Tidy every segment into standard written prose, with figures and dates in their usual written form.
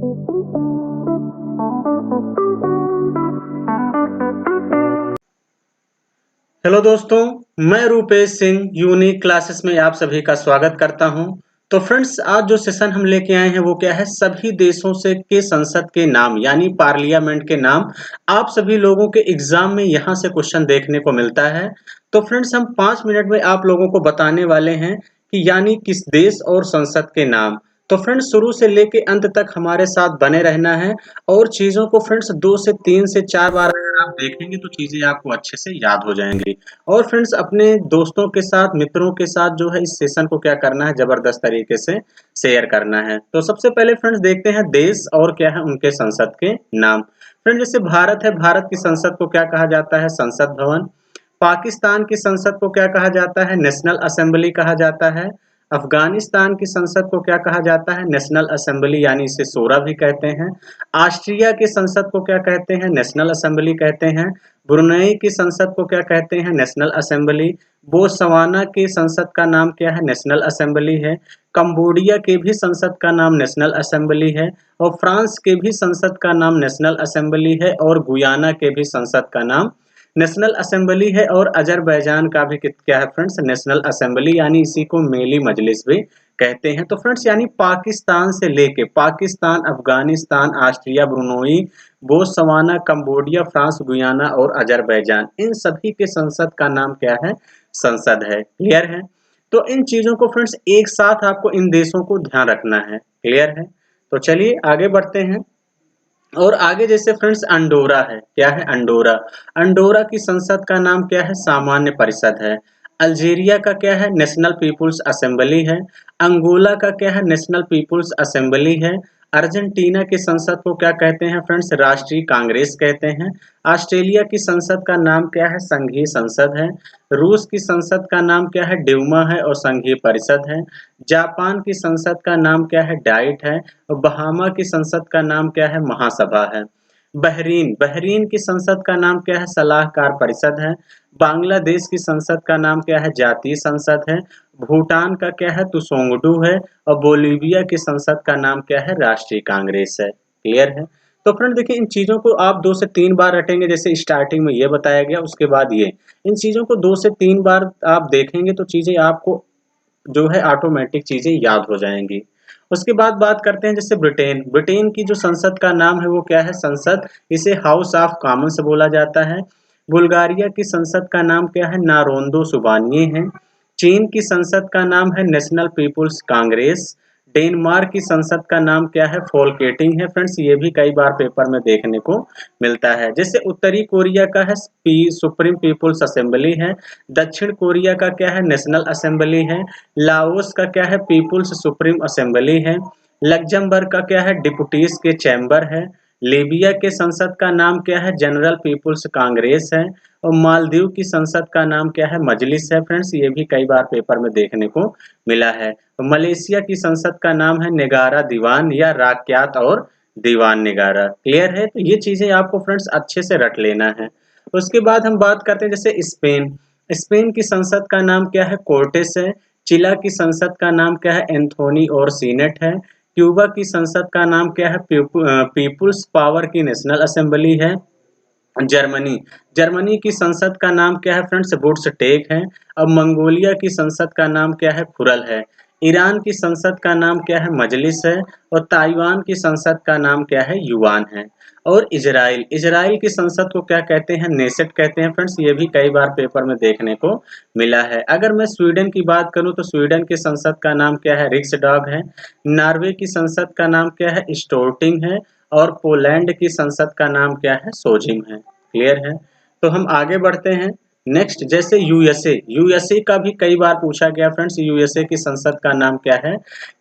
Hello दोस्तों, मैं Rupesh Singh unique classes में आप सभी का स्वागत करता हूं। तो फ्रेंड्स, आज जो सेशन हम लेके आए हैं वो क्या है, सभी देशों से के संसद के नाम यानी पार्लियामेंट के नाम। आप सभी लोगों के एग्जाम में यहां से क्वेश्चन देखने को मिलता है। तो फ्रेंड्स, हम 5 मिनट में आप लोगों को बताने वाले हैं कि यानी किस देश और संसद के नाम। तो फ्रेंड्स, शुरू से लेके अंत तक हमारे साथ बने रहना है और चीजों को फ्रेंड्स 2 से 3 से 4 बार अगर आप देखेंगे तो चीजें आपको अच्छे से याद हो जाएंगी। और फ्रेंड्स, अपने दोस्तों के साथ, मित्रों के साथ जो है इस सेशन को क्या करना है, जबरदस्त तरीके से शेयर करना है। तो सबसे पहले फ्रेंड्स देखते हैं देश और क्या है उनके संसद के नाम। फ्रेंड्स, जैसे भारत है, भारत की संसद को क्या कहा जाता है, संसद भवन। पाकिस्तान की संसद को क्या कहा जाता है, नेशनल असेंबली कहा जाता है। अफगानिस्तान की संसद को क्या कहा जाता है, नेशनल असेंबली यानी इसे शोरा भी कहते हैं। ऑस्ट्रिया की संसद को क्या कहते हैं, नेशनल असेंबली कहते हैं। ब्रुनेई की संसद को क्या कहते हैं, नेशनल असेंबली। बोत्सवाना की संसद का नाम क्या है, नेशनल असेंबली है। कंबोडिया के भी संसद का नाम नेशनल असेंबली है। और फ्रांस के भी संसद का नाम नेशनल असेंबली है। और गुयाना के भी संसद का नाम नेशनल असेंबली है। और अजरबैजान का भी क्या है फ्रेंड्स, नेशनल असेंबली यानी इसी को मेली मजलिस भी कहते हैं। तो फ्रेंड्स, यानी पाकिस्तान से लेके Pakistan, Afghanistan, Austria, Brunei, Botswana, Cambodia, France, Guyana और अजरबैजान, इन सभी के संसद का नाम क्या है, संसद है। क्लियर है? तो इन चीजों को फ्रेंड्स एक साथ आपको इन देशों को ध्यान रखना है। क्लियर है? तो चलिए आगे बढ़ते हैं। और आगे जैसे फ्रेंड्स अंडोरा है, क्या है अंडोरा। अंडोरा की संसद का नाम क्या है, सामान्य परिषद है। अल्जीरिया का क्या है, नेशनल पीपुल्स असेंबली है। अंगोला का क्या है, नेशनल पीपुल्स असेंबली है। अर्जेंटीना की संसद को क्या कहते हैं फ्रेंड्स, राष्ट्रीय कांग्रेस कहते हैं। ऑस्ट्रेलिया की संसद का नाम क्या है, संघीय संसद है। रूस की संसद का नाम क्या है, ड्यूमा है और संघीय परिषद है। जापान की संसद का नाम क्या है, डाइट है। और बहामा की संसद का नाम क्या है, महासभा है। बहरीन बहरीन की संसद का नाम क्या है, सलाहकार परिषद है। बांग्लादेश की संसद का नाम क्या है, जातीय संसद है। भूटान का क्या है, तुसोंगडू है। और बोलीविया की संसद का नाम क्या है, राष्ट्रीय कांग्रेस है। क्लियर है? तो फ्रेंड देखिए, इन चीजों को आप 2 से 3 बार रटेंगे, जैसे स्टार्टिंग में ये बताया गया, उसके बाद ये। इन चीजों को 2 से 3 बार आप देखेंगे तो चीजें आपको जो है ऑटोमेटिक चीजें याद हो जाएंगी। उसके बाद बात करते हैं जैसे ब्रिटेन। ब्रिटेन की जो संसद का नाम है वो क्या है, संसद, इसे हाउस ऑफ कॉमन्स बोला जाता है। बुल्गारिया की संसद का नाम क्या है, नारोंदो सुबानिये है। चीन की संसद का नाम है नेशनल पीपुल्स कांग्रेस। डेनमार्क की संसद का नाम क्या है, फोल्केटिंग है। फ्रेंड्स, ये भी कई बार पेपर में देखने को मिलता है। जैसे उत्तरी कोरिया का है सुप्रीम पीपुल्स असेंबली है। दक्षिण कोरिया का क्या है, नेशनल असेंबली है। लाओस का क्या है, पीपुल्स सुप्रीम असेंबली है। लग्जमबर्ग का क्या है, डिप्यूटीज के चैम्बर है। लीबिया के संसद का नाम क्या है, जनरल पीपुल्स कांग्रेस है। और मालदीव की संसद का नाम क्या है, मजलिस है। फ्रेंड्स, ये भी कई बार पेपर में देखने को मिला है। तो मलेशिया की संसद का नाम है नेगारा दीवान या राक्यात और दीवान नेगारा। क्लियर है? तो ये चीजें आपको फ्रेंड्स अच्छे से रट लेना है। उसके बाद हम बात करते हैं जैसे स्पेन। स्पेन की संसद का नाम क्या है, कोर्टेस है। चिला की संसद का नाम क्या है, एंथोनी और सीनेट है। क्यूबा की संसद का नाम क्या है, पीपुल्स पावर की नेशनल असेंबली है। जर्मनी जर्मनी की संसद का नाम क्या है फ्रेंड्स, बुड्सटेग है। अब मंगोलिया की संसद का नाम क्या है, खुरल है। ईरान की संसद का नाम क्या है, मजलिस है। और ताइवान की संसद का नाम क्या है, युआन है। और इजराइल इजराइल की संसद को क्या कहते हैं, नेसेट कहते हैं। फ्रेंड्स, ये भी कई बार पेपर में देखने को मिला है। अगर मैं स्वीडन की बात करूं तो स्वीडन की संसद का नाम क्या है, रिक्सडॉग है। नॉर्वे की संसद का नाम क्या है, स्टोर्टिंग है। और पोलैंड की संसद का नाम क्या है, सोजिम है। क्लियर है? तो हम आगे बढ़ते हैं। नेक्स्ट जैसे यूएसए। यूएसए का भी कई बार पूछा गया फ्रेंड्स। यूएसए की संसद का नाम क्या है,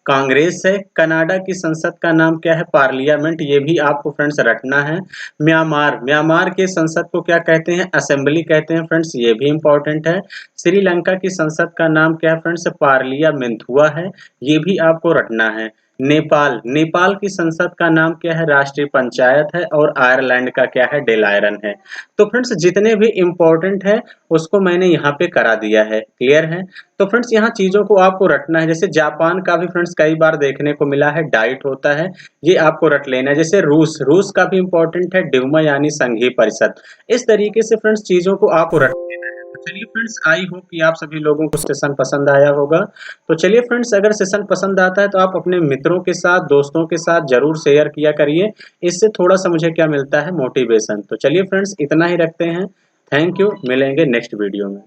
कांग्रेस है। कनाडा की संसद का नाम क्या है, पार्लियामेंट। ये भी आपको फ्रेंड्स रटना है। म्यांमार म्यांमार के संसद को क्या कहते हैं, असेंबली कहते हैं। फ्रेंड्स, ये भी इंपॉर्टेंट है। श्रीलंका की संसद का नाम क्या है फ्रेंड्स, पार्लियामेंथुआ है। ये भी आपको रटना है। नेपाल, नेपाल की संसद का नाम क्या है? राष्ट्रीय पंचायत है। और आयरलैंड का क्या है? डेलायरन है। तो फ्रेंड्स जितने भी इम्पोर्टेंट है उसको मैंने यहाँ पे करा दिया है। क्लियर है? तो फ्रेंड्स यहाँ चीजों को आपको रटना है। जैसे जापान का भी फ्रेंड्स कई बार देखने को मिला है डाइट होता है, ये आपको रट लेना है। जैसे रूस, रूस का भी इम्पोर्टेंट है ड्यूमा यानी संघीय परिषद। इस तरीके से फ्रेंड्स चीजों को आपको रट लेना है। तो चलिए फ्रेंड्स, आई होप कि आप सभी लोगों को सेशन पसंद आया होगा। तो चलिए फ्रेंड्स, अगर सेशन पसंद आता है तो आप अपने मित्रों के साथ, दोस्तों के साथ जरूर शेयर किया करिए। इससे थोड़ा सा मुझे क्या मिलता है? मोटिवेशन। तो चलिए फ्रेंड्स, इतना ही रखते हैं। थैंक यू, मिलेंगे नेक्स्ट वीडियो में।